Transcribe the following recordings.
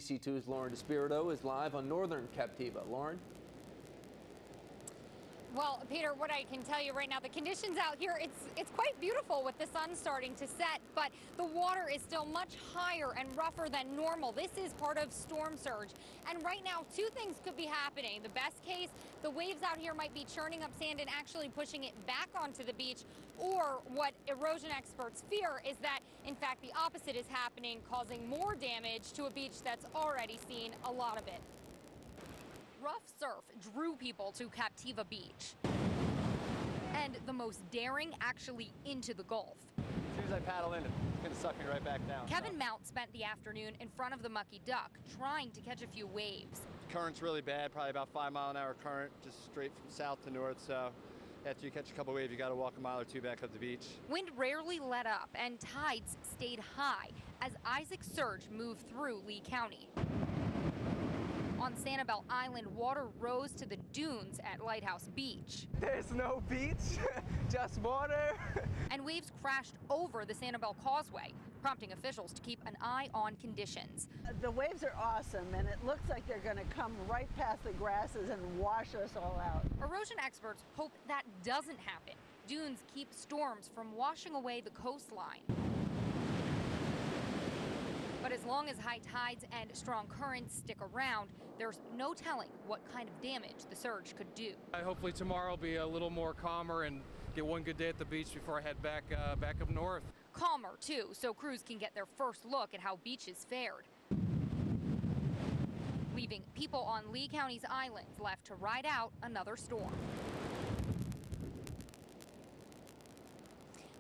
NBC2's Lauren Dispirito is live on northern Captiva. Lauren? Well, Peter, what I can tell you right now, the conditions out here, it's quite beautiful with the sun starting to set, but the water is still much higher and rougher than normal. This is part of storm surge. And right now, two things could be happening. The best case, the waves out here might be churning up sand and actually pushing it back onto the beach. Or what erosion experts fear is that, in fact, the opposite is happening, causing more damage to a beach that's already seen a lot of it. Rough surf drew people to Captiva Beach, and the most daring actually into the Gulf. As soon as I paddle in, it's going to suck me right back down. Kevin Mount spent the afternoon in front of the Mucky Duck, trying to catch a few waves. Current's really bad, probably about 5-mile-an-hour current, just straight from south to north. So after you catch a couple waves, you got to walk a mile or two back up the beach. Wind rarely let up, and tides stayed high as Isaac surge moved through Lee County. On Sanibel Island, water rose to the dunes at Lighthouse Beach. There's no beach, just water. And waves crashed over the Sanibel Causeway, prompting officials to keep an eye on conditions. The waves are awesome, and it looks like they're going to come right past the grasses and wash us all out. Erosion experts hope that doesn't happen. Dunes keep storms from washing away the coastline. But as long as high tides and strong currents stick around, there's no telling what kind of damage the surge could do. Hopefully tomorrow will be a little more calmer and get one good day at the beach before I head back up north. Calmer, too, so crews can get their first look at how beaches fared. Leaving people on Lee County's islands left to ride out another storm.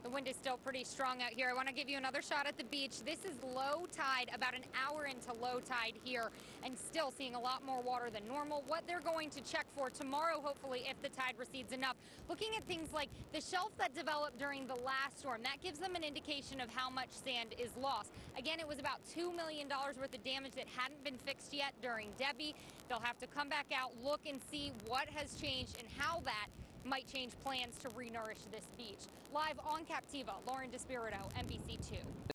The wind is still pretty strong out here. I want to give you another shot at the beach. This is low tide, about an hour into low tide here, and still seeing a lot more water than normal. What they're going to check for tomorrow, hopefully, if the tide recedes enough, looking at things like the shelf that developed during the last storm. That gives them an indication of how much sand is lost. Again, it was about $2 million worth of damage that hadn't been fixed yet during Debbie. They'll have to come back out, look and see what has changed and how that might change plans to re-nourish this beach. Live on Captiva, Lauren Dispirito, NBC2.